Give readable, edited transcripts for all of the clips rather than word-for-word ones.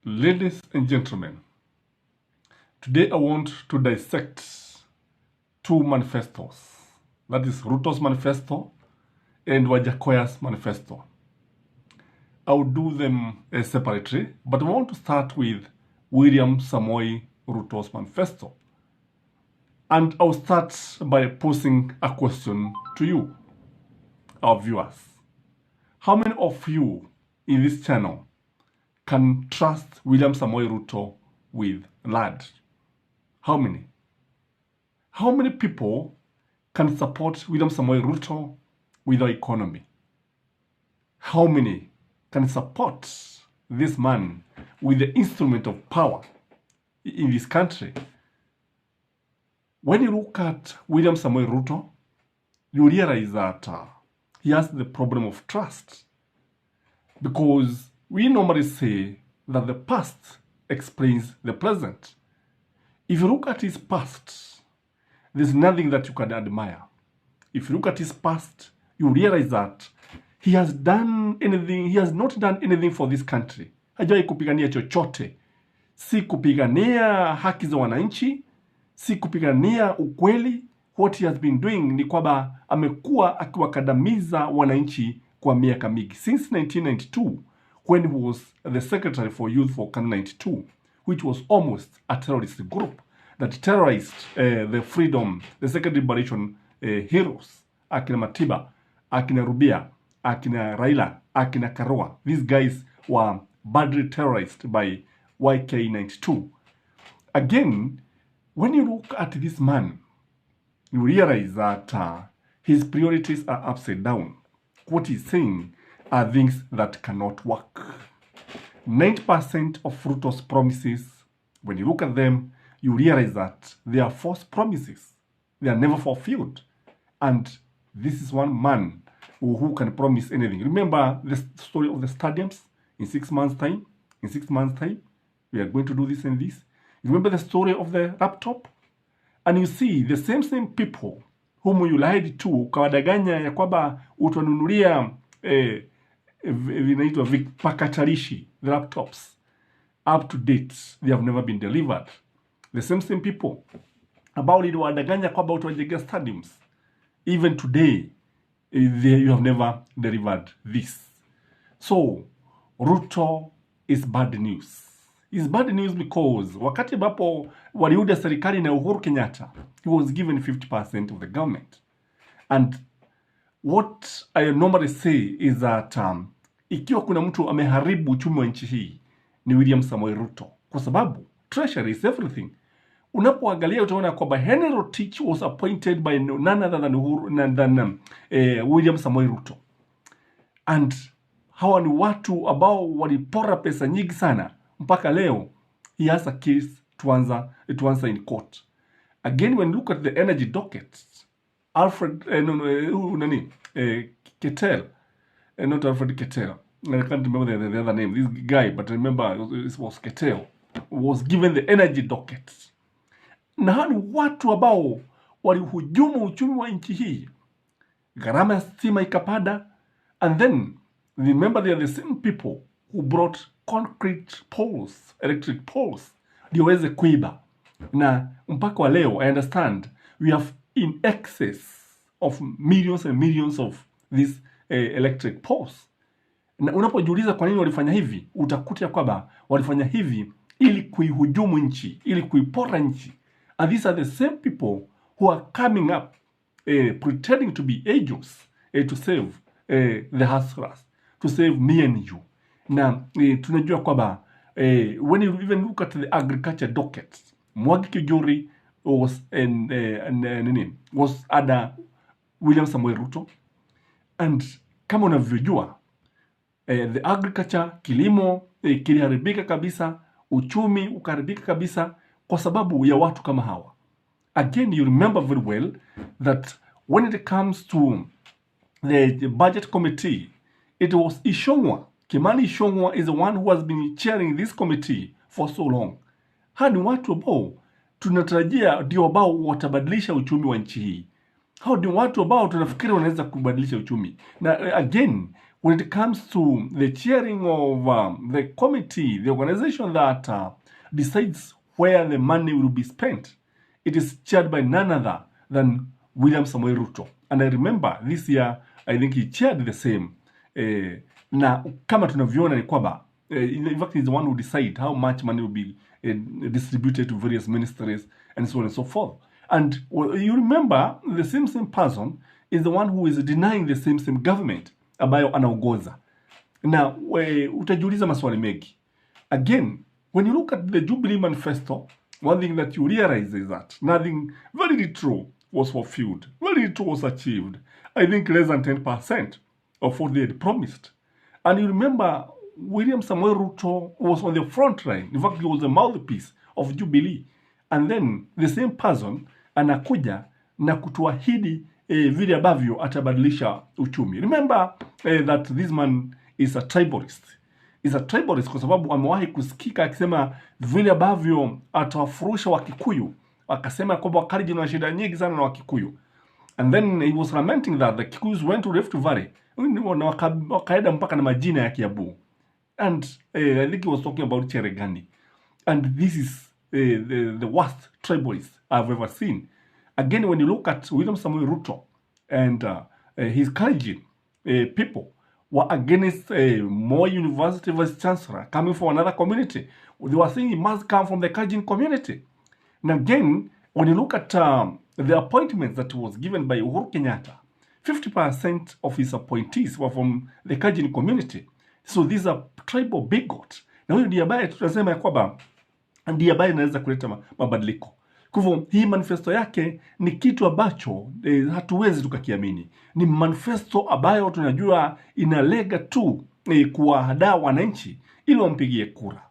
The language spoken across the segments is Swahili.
Ladies and gentlemen, today I want to dissect two manifestos. That is Ruto's manifesto and Wajakoya's manifesto. I'll do them separately, but I want to start with William Samoei Ruto's manifesto. And I'll start by posing a question to you, our viewers. How many of you in this channel can trust William Samoei Ruto with land? How many? How many people can support William Samoei Ruto with our economy? How many can support this man with the instrument of power in this country? When you look at William Samoei Ruto, you realize that he has the problem of trust, because we normally say that the past explains the present. If you look at his past, there's nothing that you can admire. If you look at his past, you realize that he has not done anything for this country. Hajawahi kupigania chochote. Si kupigania haki za wananchi, si kupigania ukweli. What he has been doing ni kwamba amekuwa akiwakandamiza wananchi kwa miaka mingi. Since 1992, when he was the Secretary for Youth for Can 92, which was almost a terrorist group that terrorized the Second Liberation heroes, akina Matiba, akina Rubia, akina Raila, akina Karua. These guys were badly terrorized by YK92. Again, when you look at this man, you realize that his priorities are upside down. What he's saying are things that cannot work. 90% of Ruto's promises, when you look at them, you realize that they are false promises. They are never fulfilled. And this is one man who can promise anything. Remember the story of the stadiums? In 6 months' time, we are going to do this and this. Remember the story of the laptop? And you see the same people whom you lied to, ukawadanganya ya kwamba utanunulia vinaitwa vikpakatalishi, the laptops, up to date, they have never been delivered. The same people ambao iliwadanganya kwamba utawajengea stadiums, even today you have never delivered this. So Ruto is bad news. It's bad news because wakati ambapo waliunda serikali na Uhuru Kenyatta, he was given 50% of the government. And what I normally say is that ikiwa kuna mtu ameharibu uchumi wa nchi hii ni William Samoei Ruto, kwa sababu treasury is everything. Unapoangalia utaona kwamba Henry Rotich was appointed by none other than William Samoei Ruto. And hawa ni watu ambao walipora pesa nyingi sana. Mpaka leo, he has a case to answer in court. Again, when you look at the energy docket, Ketel, not Alfred Ketel, I can't remember the other name, this guy, but remember it was Ketel, was given the energy docket. Na hani watu ambao walihujumu uchumi wa nchi hii. Gharama ya stima ikapanda, and then remember they are the same people who brought concrete poles, electric poles, ndio waweze kuiba. Na mpaka wa leo, I understand, we have in excess of millions and millions of these electric poles. Na unapojiuliza kwa nini walifanya hivi, utakuta kwamba walifanya hivi ili kuihujumu nchi, ili kuipora nchi. And these are the same people who are coming up, pretending to be angels, to save the hustlers, to save me and you. Na tunajua kwamba when you even look at the agriculture docket, Mwangi Kijuri was under William Samoei Ruto. And kama unavyojua, the agriculture, kilimo kiliharibika kabisa, uchumi ukaharibika kabisa kwa sababu ya watu kama hawa. Again, you remember very well that when it comes to the budget committee, it was Ishongwa. Kimani Ishongwa is the one who has been chairing this committee for so long. Hadi watu ambao tunatarajia ndio ambao watabadilisha uchumi wa nchi hii. Hao ndio watu ambao tunafikiri wanaweza kubadilisha uchumi. Na again, when it comes to the chairing of the committee, the organization that decides where the money will be spent, it is chaired by none other than William Samoei Ruto. And I remember this year, I think he chaired the same. Na kama tunavyoona ni kwamba, in fact, he's the one who decide how much money will be distributed to various ministries and so on and so forth. And you remember, the same person is the one who is denying the same government ambayo anaongoza. Na utajiuliza maswali mengi. Again, when you look at the Jubilee Manifesto, one thing that you realize is that nothing very true was fulfilled. Very little was achieved. I think less than 10% of what they had promised. And you remember, William Samoei Ruto was on the front line. In fact, he was the mouthpiece of Jubilee. And then the same person anakuja na kutuahidi vile ambavyo atabadilisha uchumi. Remember that this man is a tribalist. Is a tribalist kwa sababu amewahi kusikika akisema vile ambavyo atawafurusha Wakikuyu. Akasema kwamba Wakalenjin wana shida nyingi sana na Wakikuyu. And then he was lamenting that the Kikuyus went to Rift Valley. Wakaenda mpaka na majina ya Kiabu. And I think he was talking about Cherengani. And this is the worst tribalist I've ever seen. Again, when you look at William Samoei Ruto and his Kalenjin people were against more university vice chancellor coming from another community. They were saying it must come from the Kalenjin community. And again, when you look at the appointments that was given by Uhuru Kenyatta, 50% of his appointees were from the Kalenjin community. So these are tribal bigots. Na huyo ndiye ambaye tunasema ya kwamba ndiye ambaye anaweza kuleta mabadiliko. Kwa hivyo hii manifesto yake ni kitu ambacho hatuwezi tukakiamini. Ni manifesto ambayo tunajua inalenga tu kuwahadaa wananchi ili wampigie kura.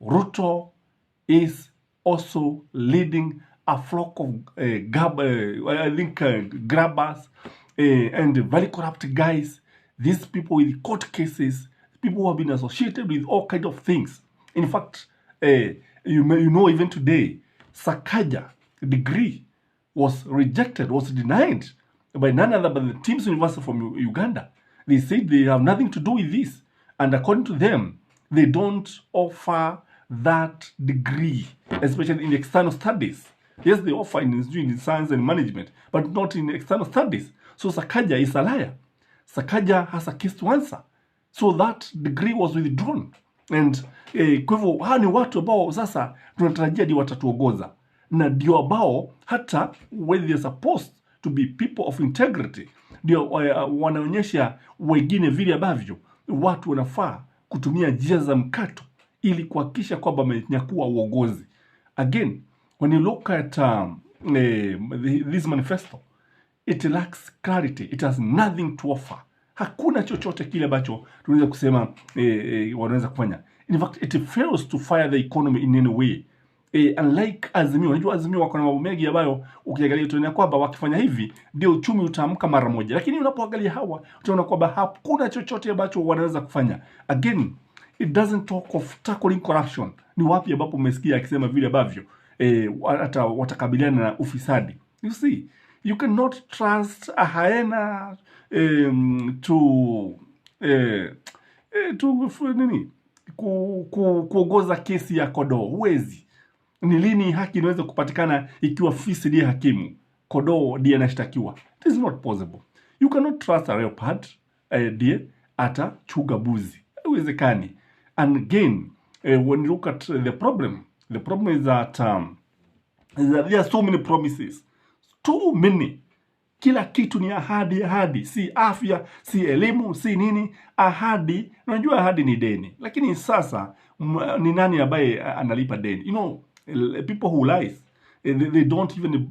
Ruto is also leading a flock of grabbers and very corrupt guys. These people with court cases, people who have been associated with all kinds of things. In fact, you know, even today, Sakaja degree was rejected, was denied by none other than the Teams University from Uganda. They said they have nothing to do with this. And according to them, they don't offer that degree, especially in external studies. Yes, they offer in science and management, but not in external studies. So Sakaja is a liar. Sakaja has a case to answer. So that degree was withdrawn. And kwa hivyo hawa ni watu ambao sasa tunatarajia ndio watatuongoza. Na ndio ambao hata when they're supposed to be people of integrity, ndio wanaonyesha wengine vile ambavyo watu wanafaa kutumia njia za mkato ili kuhakikisha kwamba wamenyakua uongozi. Again, when you look at this manifesto, it lacks clarity. It has nothing to offer. Hakuna chochote kile ambacho tunaweza kusema wanaweza kufanya. In fact, it fails to fire the economy in any way. Unlike Azimio, unajua Azimio wako na mambo mengi ambayo ukiangalia utaona kwamba wakifanya hivi ndio uchumi utaamka mara moja. Lakini unapoangalia hawa utaona kwamba hakuna chochote ambacho wanaweza kufanya. Again, it doesn't talk of tackling corruption. Ni wapi ambapo umesikia akisema vile ambavyo hata watakabiliana na ufisadi. You see, you cannot trust a hyena kuongoza kesi ya kodoo. Huwezi. Ni lini haki inaweza kupatikana ikiwa fisi ndiye hakimu, kodoo ndiye anashtakiwa? It is not possible. You cannot trust a leopard ndiye atachuga buzi. Haiwezekani. And again, when you look at the problem is that there are so many promises. Too many. Kila kitu ni ahadi. Si afya, si elimu, si nini. Ahadi. Unajua ahadi ni deni. Lakini sasa ni nani ambaye analipa deni? You know, people who lies, they don't even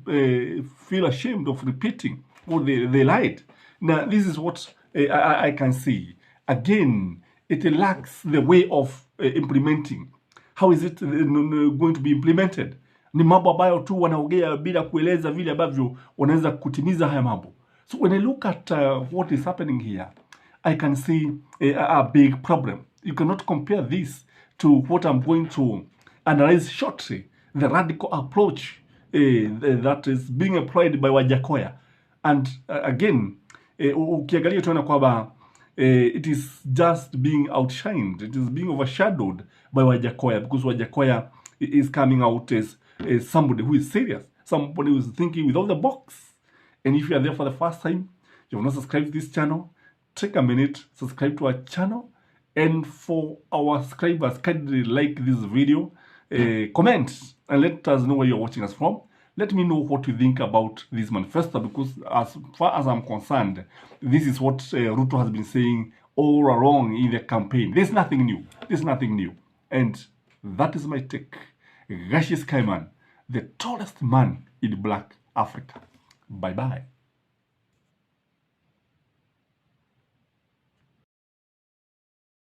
feel ashamed of repeating what they lied. Now, this is what I can see. Again, it lacks the way of implementing. How is it going to be implemented? Ni mambo ambayo tu wanaongea bila kueleza vile ambavyo wanaweza kutimiza haya mambo. So when I look at what is happening here, I can see a big problem. You cannot compare this to what I'm going to analyze shortly, the radical approach that is being applied by Wajakoya. And again, ukiangalia tunaona kwamba it is just being outshined. It is being overshadowed by Wajakoya, because Wajakoya is coming out as somebody who is serious, somebody who is thinking without the box. And if you are there for the first time, you have not subscribed to this channel, take a minute, subscribe to our channel. And for our subscribers, kindly like this video, comment, and let us know where you're watching us from. Let me know what you think about this manifesto, because as far as I'm concerned, this is what Ruto has been saying all along in the campaign. There's nothing new. There's nothing new. And that is my take. Gashi Skyman, the tallest man in Black Africa. Bye-bye.